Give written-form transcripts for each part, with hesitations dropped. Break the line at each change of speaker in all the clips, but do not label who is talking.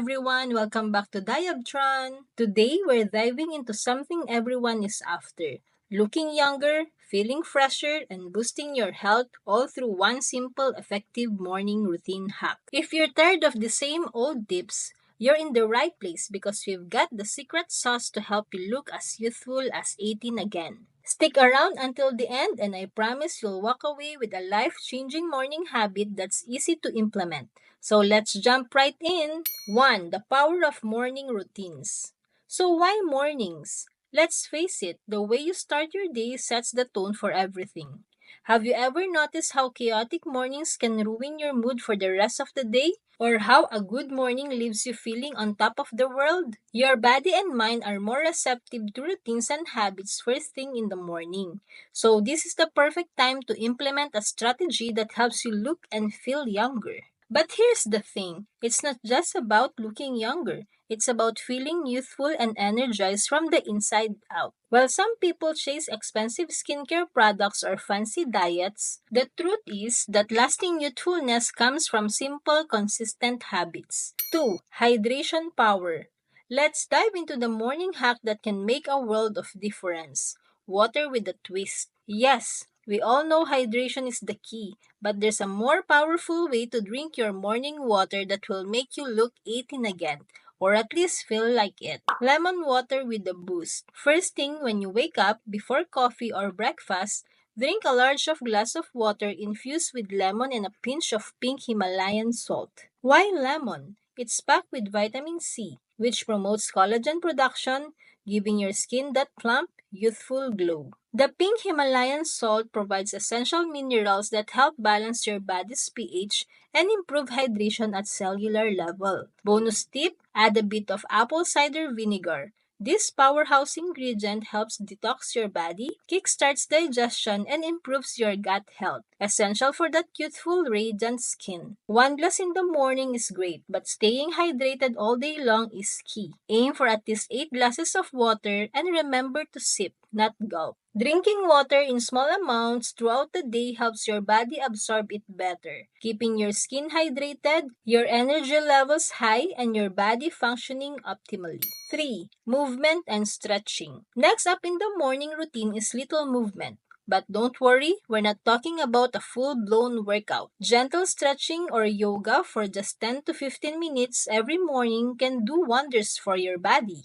everyone, welcome back to Diabtron. Today we're diving into something everyone is after. Looking younger, feeling fresher, and boosting your health all through one simple, effective morning routine hack. If you're tired of the same old tips, you're in the right place because we've got the secret sauce to help you look as youthful as 18 again. Stick around until the end and I promise you'll walk away with a life-changing morning habit that's easy to implement. So let's jump right in. 1. The power of morning routines. So why mornings? Let's face it, the way you start your day sets the tone for everything. Have you ever noticed how chaotic mornings can ruin your mood for the rest of the day? Or how a good morning leaves you feeling on top of the world? Your body and mind are more receptive to routines and habits first thing in the morning. So this is the perfect time to implement a strategy that helps you look and feel younger. But here's the thing, it's not just about looking younger. It's about feeling youthful and energized from the inside out. While some people chase expensive skincare products or fancy diets, the truth is that lasting youthfulness comes from simple, consistent habits. 2. Hydration power. Let's dive into the morning hack that can make a world of difference. Water with a twist. Yes, we all know hydration is the key, but there's a more powerful way to drink your morning water that will make you look 18 again, or at least feel like it. Lemon water with a boost. First thing when you wake up, before coffee or breakfast, drink a large of glass of water infused with lemon and a pinch of pink Himalayan salt. Why lemon? It's packed with vitamin C, which promotes collagen production, giving your skin that plump, youthful glow. The pink Himalayan salt provides essential minerals that help balance your body's pH and improve hydration at cellular level. Bonus tip, add a bit of apple cider vinegar. This powerhouse ingredient helps detox your body, kickstarts digestion, and improves your gut health, essential for that youthful, radiant skin. One glass in the morning is great, but staying hydrated all day long is key. Aim for at least 8 glasses of water and remember to sip, not gulp. Drinking water in small amounts throughout the day helps your body absorb it better, keeping your skin hydrated, your energy levels high, and your body functioning optimally. 3. Movement and stretching. Next up in the morning routine is little movement. But don't worry, we're not talking about a full-blown workout. Gentle stretching or yoga for just 10 to 15 minutes every morning can do wonders for your body.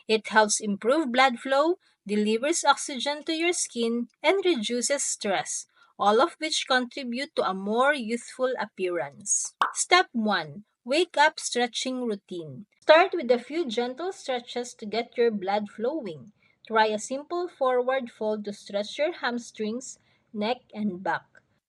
It helps improve blood flow, delivers oxygen to your skin, and reduces stress, all of which contribute to a more youthful appearance. Step 1. Wake up stretching routine. Start with a few gentle stretches to get your blood flowing. Try a simple forward fold to stretch your hamstrings, neck, and back.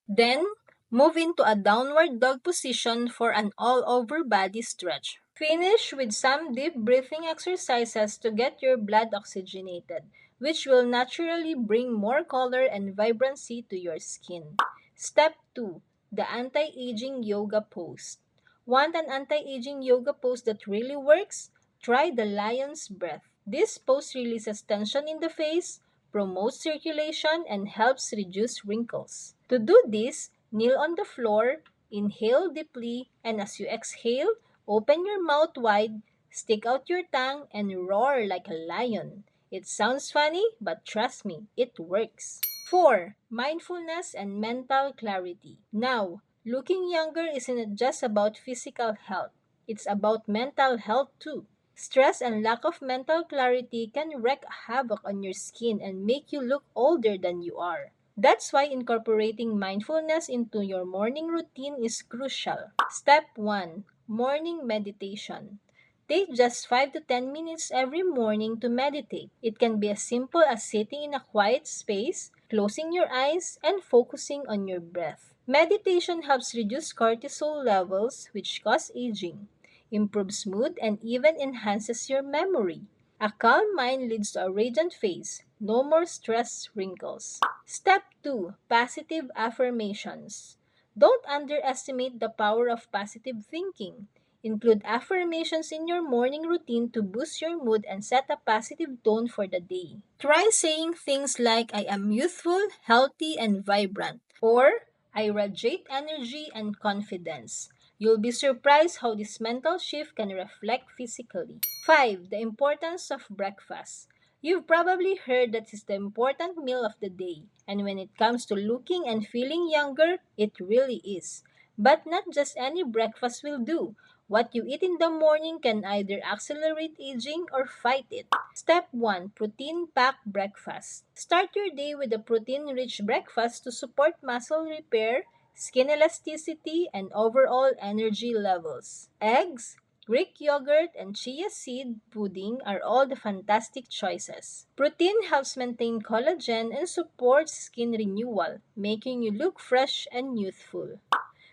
Then, move into a downward dog position for an all-over body stretch. Finish with some deep breathing exercises to get your blood oxygenated, which will naturally bring more color and vibrancy to your skin. Step 2. The anti-aging yoga pose. Want an anti-aging yoga pose that really works? Try the lion's breath. This pose releases tension in the face, promotes circulation, and helps reduce wrinkles. To do this, kneel on the floor, inhale deeply, and as you exhale, open your mouth wide, stick out your tongue, and roar like a lion. It sounds funny, but trust me, it works. 4. Mindfulness and mental clarity. Now, looking younger isn't just about physical health. It's about mental health too. Stress and lack of mental clarity can wreak havoc on your skin and make you look older than you are. That's why incorporating mindfulness into your morning routine is crucial. Step 1. Morning meditation. Take just 5 to 10 minutes every morning to meditate. It can be as simple as sitting in a quiet space, closing your eyes, and focusing on your breath. Meditation helps reduce cortisol levels, which cause aging, improves mood, and even enhances your memory. A calm mind leads to a radiant face. No more stress wrinkles. Step 2. Positive affirmations. Don't underestimate the power of positive thinking. Include affirmations in your morning routine to boost your mood and set a positive tone for the day. Try saying things like, I am youthful, healthy, and vibrant, or I radiate energy and confidence. You'll be surprised how this mental shift can reflect physically. 5. The importance of breakfast. You've probably heard that it's the important meal of the day, and when it comes to looking and feeling younger, it really is. But not just any breakfast will do. What you eat in the morning can either accelerate aging or fight it. Step 1. Protein-packed breakfast. Start your day with a protein-rich breakfast to support muscle repair, skin elasticity, and overall energy levels. Eggs, Greek yogurt, and chia seed pudding are all the fantastic choices. Protein helps maintain collagen and supports skin renewal, making you look fresh and youthful.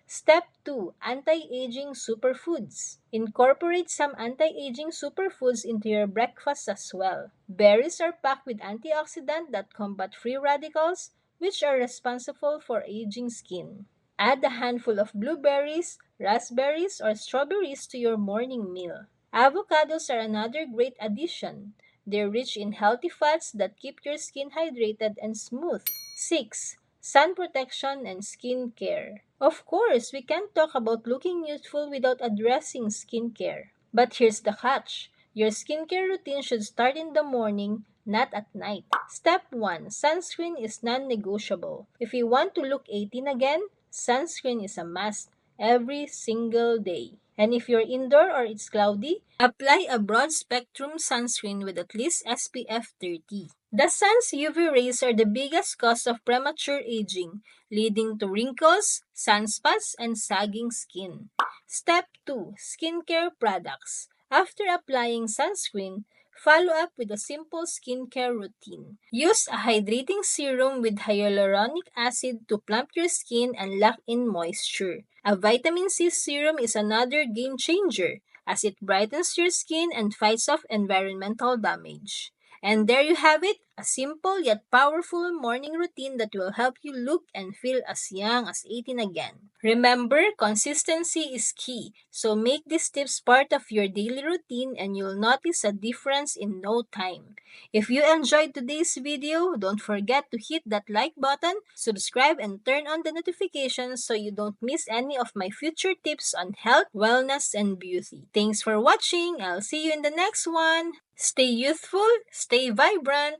Step 2. Anti-aging superfoods. Incorporate some anti-aging superfoods into your breakfast as well. Berries are packed with antioxidants that combat free radicals, which are responsible for aging skin. Add a handful of blueberries, raspberries, or strawberries to your morning meal. Avocados are another great addition. They're rich in healthy fats that keep your skin hydrated and smooth. 6. Sun protection and skin care. Of course, we can't talk about looking youthful without addressing skincare. But here's the catch. Your skincare routine should start in the morning, not at night. Step 1. Sunscreen is non-negotiable. If you want to look 18 again, sunscreen is a must every single day. And if you're indoor or it's cloudy, apply a broad spectrum sunscreen with at least SPF 30. The sun's UV rays are the biggest cause of premature aging, leading to wrinkles, sunspots, and sagging skin. Step 2. Skincare products. After applying sunscreen, follow up with a simple skincare routine. Use a hydrating serum with hyaluronic acid to plump your skin and lock in moisture. A vitamin C serum is another game changer, as it brightens your skin and fights off environmental damage. And there you have it, a simple yet powerful morning routine that will help you look and feel as young as 18 again. Remember, consistency is key, so make these tips part of your daily routine and you'll notice a difference in no time. If you enjoyed today's video, don't forget to hit that like button, subscribe, and turn on the notifications so you don't miss any of my future tips on health, wellness, and beauty. Thanks for watching. I'll see you in the next one. Stay youthful, stay vibrant.